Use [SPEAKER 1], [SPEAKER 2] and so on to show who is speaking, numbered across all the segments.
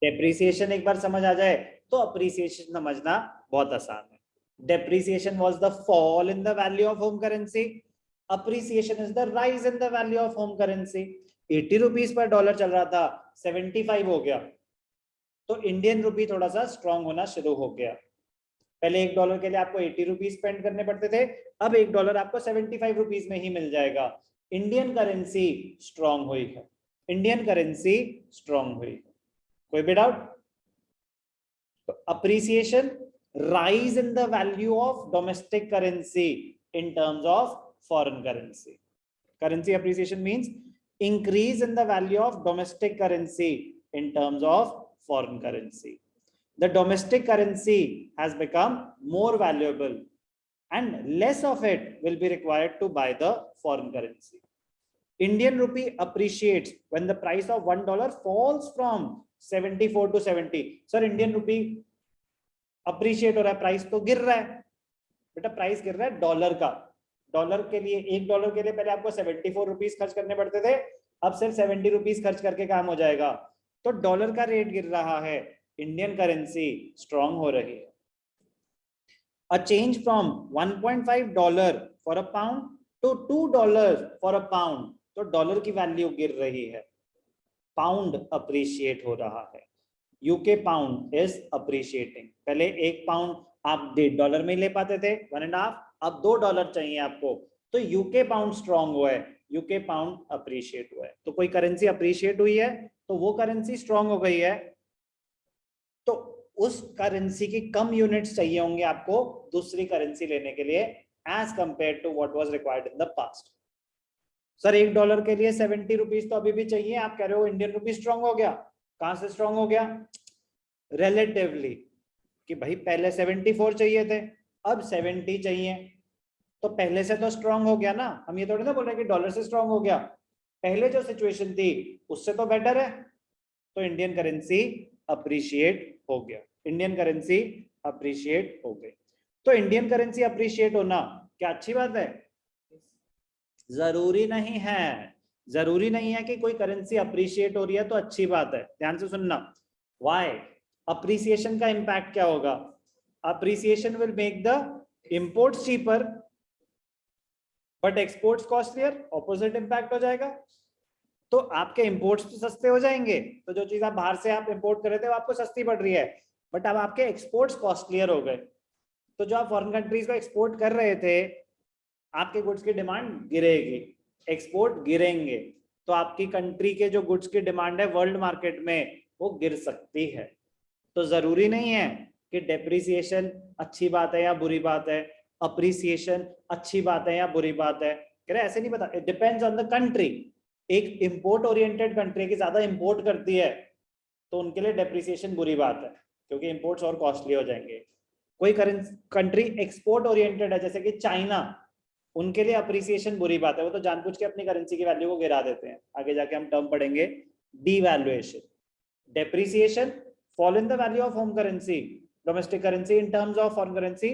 [SPEAKER 1] Depreciation एक बार समझ आ जाए तो अप्रिसिएशन समझना बहुत आसान है. Depreciation was the fall in the value of home currency. Appreciation is the rise in the value of home currency. 80 rupees per dollar चल रहा था, 75 हो गया, तो इंडियन रुपी थोड़ा सा स्ट्रांग होना शुरू हो गया. पहले $1 के लिए आपको 80 रुपीज स्पेंड करने पड़ते थे, अब $1 आपको 75 रुपीज में ही मिल जाएगा. इंडियन करेंसी स्ट्रांग हुई है. इंडियन करेंसी स्ट्रांग हुई है. कोई भी डाउट? तो appreciation, rise in the value of domestic currency in terms of foreign currency. Currency appreciation means increase in the value of domestic currency in terms of foreign currency. The domestic currency has become more valuable and less of it will be required to buy the foreign currency. Indian rupee appreciates when the price of $1 falls from 74 to 70. Sir, Indian rupee appreciate हो रहा है, price तो गिर रहा है. बेटा price गिर रहा है डॉलर का. डॉलर के लिए $1 के लिए पहले आपको 74 रुपीज खर्च करने पड़ते थे, अब सिर्फ 70 रुपीज खर्च करके काम हो जाएगा. तो डॉलर का रेट गिर रहा है, इंडियन करेंसी स्ट्रांग हो रही है. A change from $1.5 for a pound to $2 for a pound, तो डॉलर की वैल्यू गिर रही है, पाउंड अप्रिशिएट हो रहा है. UK pound is appreciating. पहले एक पाउंड आप $1.5 में ले पाते थे, 1.5, अब $2 चाहिए आपको, तो यूके पाउंड स्ट्रांग हुआ है, यूके पाउंड अप्रिशिएट हुआ है. तो कोई करेंसी अप्रिशिएट हुई है तो वो करेंसी स्ट्रांग हो गई है, तो उस करेंसी की कम यूनिट्स चाहिए होंगे आपको दूसरी करेंसी लेने के लिए as compared to what was required in the past. Sir $1 के लिए 70 रुपीज तो अभी भी चाहिए, आप कह रहे हो इंडियन रुपी स्ट्रांग हो गया. कहां से स्ट्रांग हो गया? रिलेटिवली, कि भाई पहले 74 चाहिए थे, अब 70 चाहिए, तो पहले से तो स्ट्रांग हो गया ना. हम ये थोड़ी ना बोल रहे कि डॉलर से स्ट्रांग हो गया, पहले जो सिचुएशन थी उससे तो बेटर है, तो इंडियन करेंसी अप्रिशिएट हो गया. इंडियन करेंसी अप्रिशिएट हो गई. तो इंडियन करेंसी अप्रिशिएट होना क्या अच्छी बात है? जरूरी नहीं है. जरूरी नहीं है कि कोई करेंसी अप्रिशिएट हो रही है तो अच्छी बात है. ध्यान से सुनना. व्हाई? अप्रिसिएशन का इंपैक्ट क्या होगा? Appreciation will make the imports cheaper but exports costlier. Opposite impact हो जाएगा. तो आपके इंपोर्ट्स तो सस्ते हो जाएंगे, तो जो चीज आप बाहर से आप इंपोर्ट कर रहे थे वो आपको सस्ती पड़ रही है, बट अब आपके एक्सपोर्ट्स कॉस्टलियर हो गए. तो जो आप फॉरेन कंट्रीज को एक्सपोर्ट कर रहे थे, आपके गुड्स की डिमांड गिरेगी, एक्सपोर्ट गिरेंगे, तो आपकी कंट्री के जो गुड्स की डिमांड है वर्ल्ड मार्केट में वो गिर सकती है. तो जरूरी नहीं है कि डेप्रिसिएशन अच्छी बात है या बुरी बात है, अप्रिसिएशन अच्छी बात है या बुरी बात है. कह रहे ऐसे नहीं पता, it depends on the country. एक इंपोर्ट ओरिएंटेड कंट्री की ज्यादा इंपोर्ट करती है तो उनके लिए डेप्रिसिएशन बुरी बात है, क्योंकि इंपोर्ट्स और कॉस्टली हो जाएंगे. कोई कंट्री एक्सपोर्ट ओरिएंटेड है जैसे कि चाइना, उनके लिए अप्रिसिएशन बुरी बात है, वो तो जानबूझ के अपनी करेंसी की वैल्यू को गिरा देते हैं. आगे जाके हम टर्म पढ़ेंगे devaluation. Depreciation, fall in the value of home currency, domestic currency in terms of foreign currency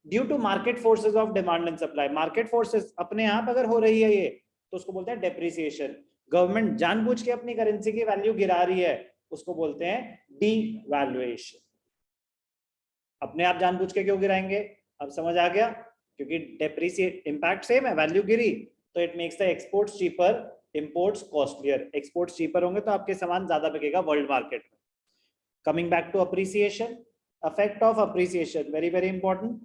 [SPEAKER 1] due to market forces of demand and supply. market forces अपने आप अगर हो रही है ये, तो उसको बोलते हैं डेप्रिसिएशन. गवर्नमेंट जानबूझ के अपनी करेंसी की वैल्यू गिरा रही है, उसको बोलते हैं डीवैल्यूएशन. अपने आप जानबूझ के क्यों गिराएंगे? अब समझ आ गया, क्योंकि डेप्रिसिएट इंपैक्ट सेम है, वैल्यू गिरी तो it makes the exports cheaper, imports costlier. Exports cheaper होंगे तो आपके सामान ज्यादा बिकेगा वर्ल्ड मार्केट में. Coming back to appreciation, effect of appreciation, very very important.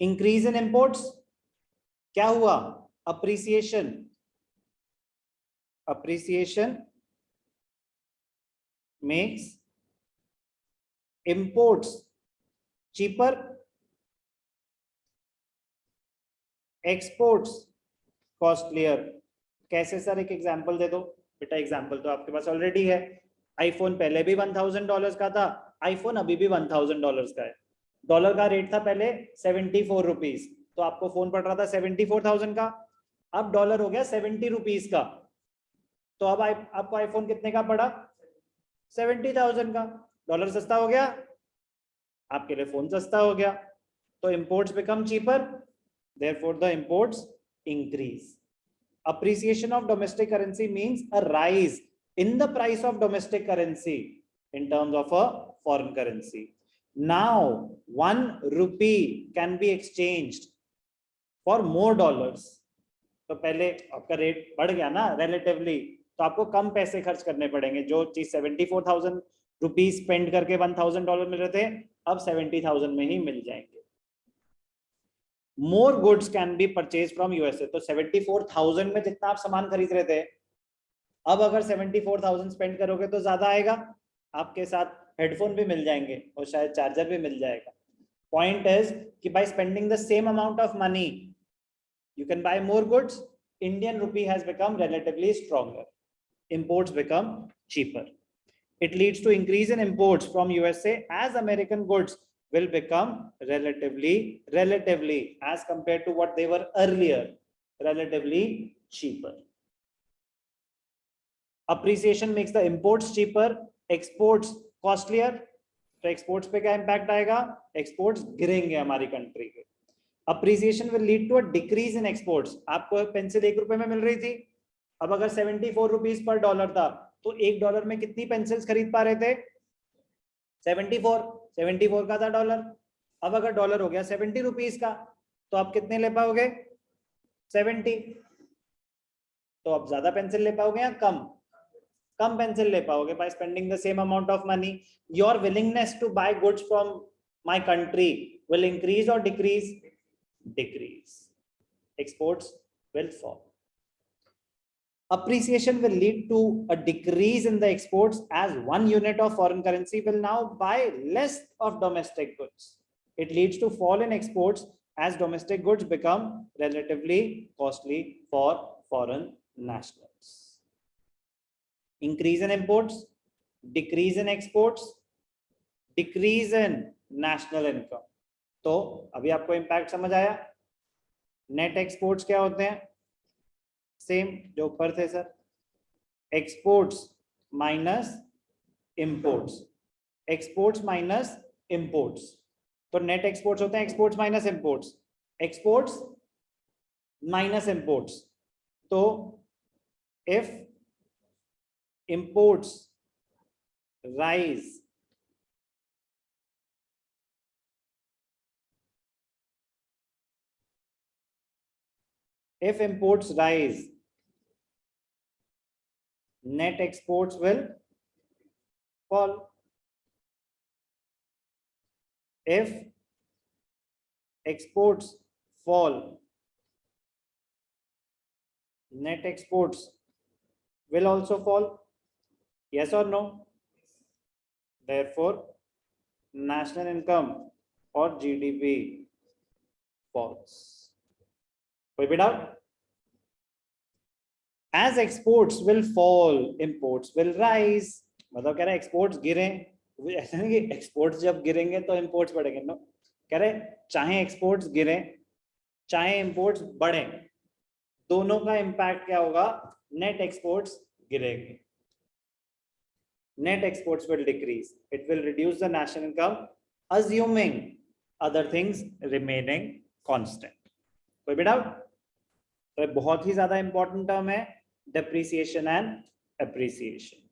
[SPEAKER 1] Increase in imports, क्या हुआ? Appreciation makes imports cheaper, exports costlier. कैसे सर? एक एग्जांपल दे दो बेटा. एग्जांपल तो आपके पास ऑलरेडी है. आईफोन पहले भी $1000 का था, आईफोन अभी भी $1000 का है. डॉलर का रेट था पहले 74 रुपीज, तो आपको फोन पड़ रहा था 74,000 का. अब डॉलर हो गया 70 रुपीज का, तो अब आपको आईफोन कितने का पड़ा? 70,000 का. डॉलर सस्ता हो गया, आपके लिए फोन सस्ता हो गया. तो imports become cheaper, therefore the imports increase. Appreciation of domestic currency means a rise in the price of domestic currency in terms of a foreign currency. Now 1 rupee can be exchanged for more dollars. तो पहले आपका rate बढ़ गया ना relatively, तो आपको कम पैसे खर्च करने पड़ेंगे. जो चीज 74,000 रुपीज स्पेंड करके $1,000 मिल रहे थे, अब 70,000 में ही मिल जाएंगे. More goods can be purchased from USA. तो 74,000 में जितना आप सामान खरीद रहे थे, अब अगर 74,000 स्पेंड करोगे तो ज्यादा आएगा. आपके साथ हेडफोन भी मिल जाएंगे और शायद चार्जर भी मिल जाएगा. पॉइंट इज कि by spending the same amount of money you can buy more goods. Indian rupee has become relatively stronger. Imports become cheaper. It leads to increase in imports from USA as American goods will become relatively as compared to what they were earlier, relatively cheaper. Appreciation makes the imports cheaper, exports costlier. तो exports पे क्या impact आएगा? Exports गिरेंगे हमारी country के. Appreciation will lead to a decrease in exports. आपको pencil ₹1 में मिल रही थी, अब अगर 74 रुपीज पर डॉलर था, तो $1 में कितनी पेंसिल्स खरीद पा रहे थे? 74 का था डॉलर. अब अगर डॉलर हो गया 70 रुपीज का, तो आप कितने ले पाओगे? 70. तो आप ज्यादा पेंसिल ले पाओगे या कम पेंसिल ले पाओगे by spending the same amount of money. Your willingness to buy goods from my country will increase or decrease? Decrease. Exports will fall. Appreciation will lead to a decrease in the exports as one unit of foreign currency will now buy less of domestic goods. It leads to fall in exports as domestic goods become relatively costly for foreign nationals. Increase in imports, decrease in exports, decrease in national income. तो अभी आपको impact समझ आया? Net exports क्या होते हैं? Same जो ऊपर थे sir, exports minus imports, exports minus imports. तो नेट एक्सपोर्ट्स होते हैं exports minus imports, exports minus imports. तो if imports rise, if imports rise, net exports will fall. If exports fall, net exports will also fall. Yes or no? Therefore, national income or GDP falls. कोई भी doubt? As exports will fall, imports will rise. मतलब कह रहे exports गिरे, ऐसा नहीं कि exports जब गिरेंगे तो इंपोर्ट्स बढ़ेंगे. नो, कह रहे चाहे एक्सपोर्ट्स गिरे चाहे इंपोर्ट्स बढ़े, दोनों का इंपैक्ट क्या होगा? नेट एक्सपोर्ट्स गिरेंगे. Net exports will decrease. It will reduce the national income, assuming other things remaining constant. कोई भी डाउट? तो बहुत ही ज्यादा इंपॉर्टेंट टर्म है डेप्रिसिएशन एंड एप्रिसिएशन.